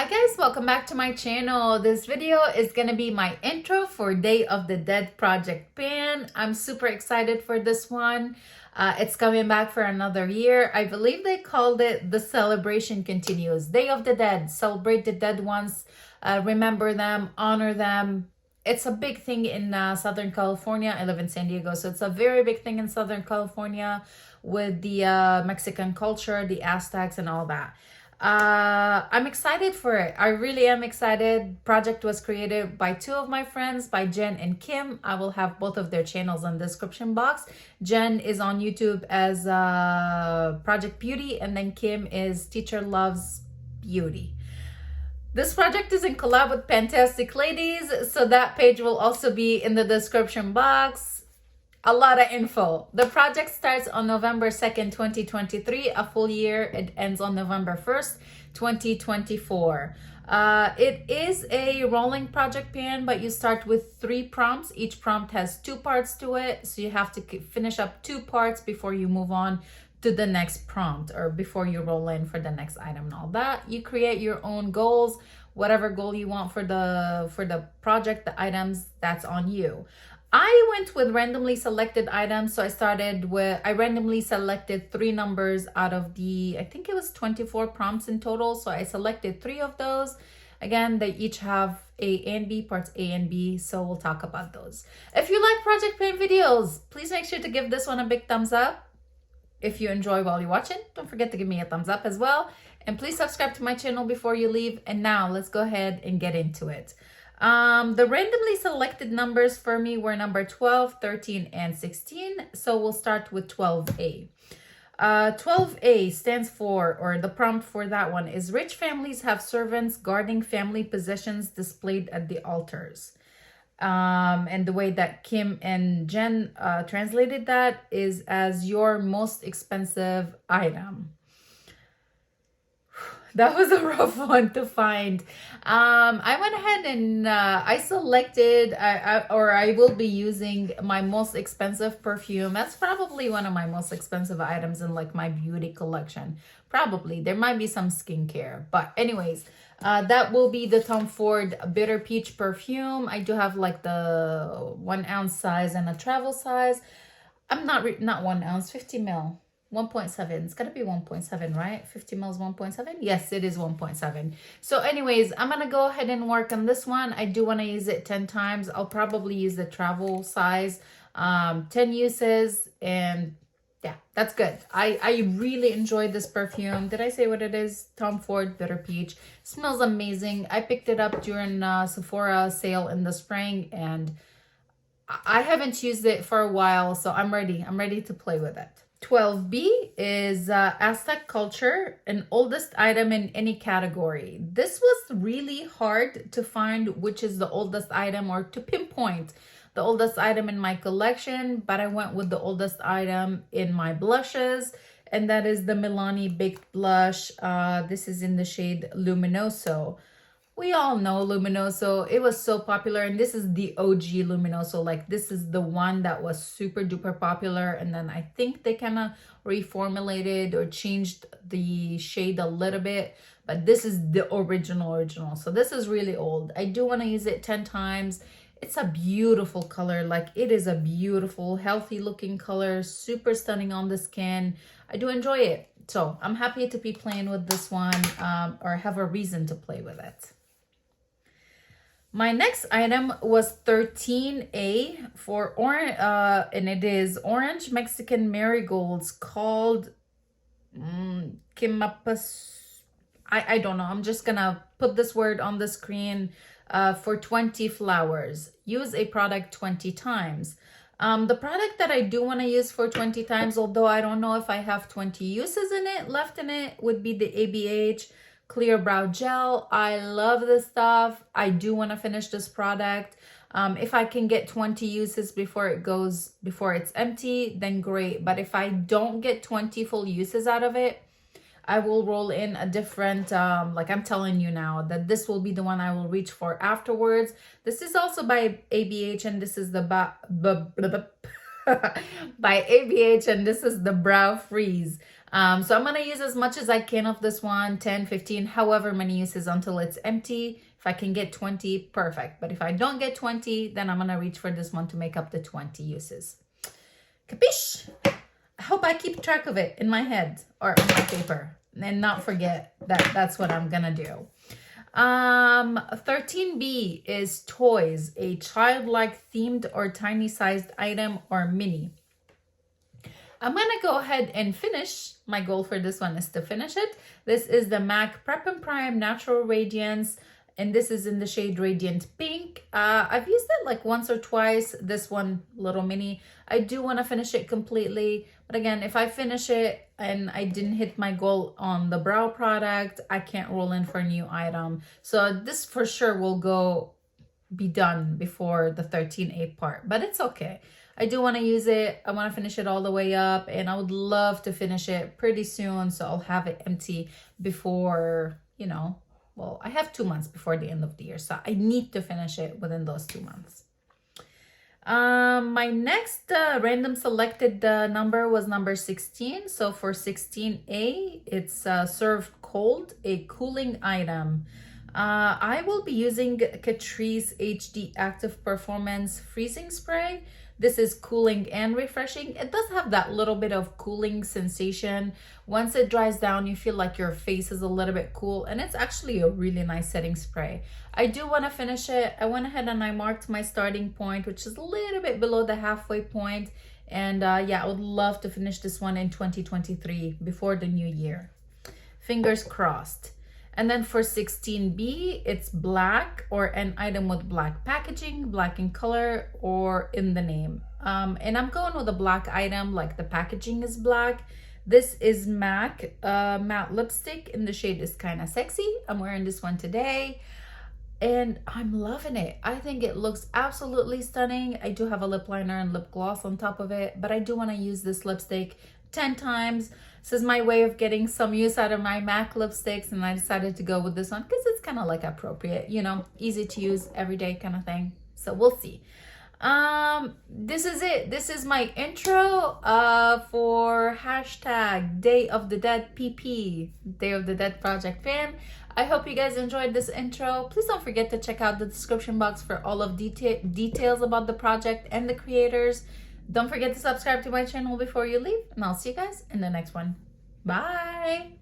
Hi guys, welcome back to my channel. This video is gonna be my intro for Day of the Dead project pan. I'm super excited for this one. It's coming back for another year. I believe they called it The Celebration Continues. Day of the Dead, celebrate the dead ones, remember them, honor them. It's a big thing in Southern California. I live in San Diego, so it's a very big thing in Southern California with the Mexican culture, the Aztecs and all that. I'm excited for it. I really am excited. Project was created by two of my friends, by Jen and Kim. I will have both of their channels in the description box. Jen is on YouTube as Project Beauty, and then Kim is Teacher Loves Beauty. This project is in collab with Fantastic Ladies, so that page will also be in the description box. A lot of info. The project starts on November 2nd, 2023, a full year. It ends on November 1st, 2024. It is a rolling project pan, but you start with 3 prompts. Each prompt has 2 parts to it, so you have to finish up 2 parts before you move on to the next prompt, or before you roll in for the next item and all that. You create your own goals, whatever goal you want for the project, the items, that's on you. I went with randomly selected items, so I randomly selected 3 numbers out of the, I think it was 24 prompts in total, so I selected 3 of those. Again, they each have A and B, parts A and B, so we'll talk about those. If you like project pan videos, please make sure to give this one a big thumbs up. If you enjoy while you're watching, don't forget to give me a thumbs up as well. And please subscribe to my channel before you leave. And now let's go ahead and get into it. The randomly selected numbers for me were number 12, 13, and 16. So we'll start with 12A. 12A stands for, or the prompt for that one is, rich families have servants guarding family possessions displayed at the altars. And the way that Kim and Jen translated that is as your most expensive item. That was a rough one to find. I went ahead and I selected, I will be using my most expensive perfume. That's probably one of my most expensive items in like my beauty collection. Probably. There might be some skincare. But anyways, that will be the Tom Ford Bitter Peach perfume. I do have like the 1 ounce size and a travel size. I'm not 1 ounce, 50 ml. 1.7. It's gotta be 1.7, right? 50 mils 1.7. Yes, it is 1.7. So anyways, I'm gonna go ahead and work on this one. I do want to use it 10 times. I'll probably use the travel size, 10 uses, and yeah, that's good. I really enjoyed this perfume. Did I say what it is? Tom Ford Bitter Peach. Smells amazing. I picked it up during Sephora sale in the spring, and I haven't used it for a while, so I'm ready to play with it. 12B is Aztec Culture, an oldest item in any category. This was really hard to find which is the oldest item, or to pinpoint the oldest item in my collection, but I went with the oldest item in my blushes, and that is the Milani Baked Blush. This is in the shade Luminoso. We all know Luminoso. It was so popular, and this is the OG Luminoso. Like, this is the one that was super duper popular, and then I think they kind of reformulated or changed the shade a little bit, but this is the original. So this is really old. I do want to use it 10 times. It's a beautiful color. Like, it is a beautiful, healthy looking color, super stunning on the skin. I do enjoy it, so I'm happy to be playing with this one, or have a reason to play with it. My next item was 13A for orange, and it is orange Mexican marigolds called I don't know. I'm just gonna put this word on the screen, for 20 flowers. Use a product 20 times. The product that I do want to use for 20 times, although I don't know if I have 20 uses left in it, would be the ABH Clear Brow Gel. I love this stuff. I do want to finish this product. If I can get 20 uses before it's empty, then great. But if I don't get 20 full uses out of it, I will roll in a different, like I'm telling you now, that this will be the one I will reach for afterwards. This is also by ABH, and this is the by ABH, and this is the Brow Freeze. So I'm gonna use as much as I can of this one, 10, 15, however many uses until it's empty. If I can get 20, perfect. But if I don't get 20, then I'm gonna reach for this one to make up the 20 uses. Capiche? I hope I keep track of it in my head or on my paper and not forget that that's what I'm gonna do. 13B is toys, a childlike themed or tiny sized item or mini. I'm gonna go ahead and finish. My goal for this one is to finish it. This is the MAC Prep and Prime Natural Radiance, and this is in the shade Radiant Pink. I've used it like once or twice, this one little mini. I do want to finish it completely, but again, if I finish it and I didn't hit my goal on the brow product, I can't roll in for a new item. So this for sure will be done before the 13A part, but it's okay. I do want to use it. I want to finish it all the way up, and I would love to finish it pretty soon, so I'll have it empty before, you know, well, I have 2 months before the end of the year, so I need to finish it within those 2 months. My next random selected number was number 16. So for 16A, it's served cold, a cooling item. I will be using Catrice HD Active Performance Freezing Spray. This is cooling and refreshing. It does have that little bit of cooling sensation. Once it dries down, you feel like your face is a little bit cool, and it's actually a really nice setting spray. I do want to finish it. I went ahead and I marked my starting point, which is a little bit below the halfway point. And yeah, I would love to finish this one in 2023 before the new year. Fingers crossed. And then for 16B, it's black or an item with black packaging, black in color or in the name. And I'm going with a black item, like the packaging is black. This is MAC matte lipstick in the shade is Kinda Sexy. I'm wearing this one today and I'm loving it. I think it looks absolutely stunning. I do have a lip liner and lip gloss on top of it, but I do want to use this lipstick 10 times. This is my way of getting some use out of my MAC lipsticks, and I decided to go with this one because it's kind of like appropriate, you know, easy to use, everyday kind of thing. So we'll see. This is it. This is my intro for hashtag Day of the Dead PP, Day of the Dead Project Fan. I hope you guys enjoyed this intro. Please don't forget to check out the description box for all of details about the project and the creators. Don't forget to subscribe to my channel before you leave, and I'll see you guys in the next one. Bye!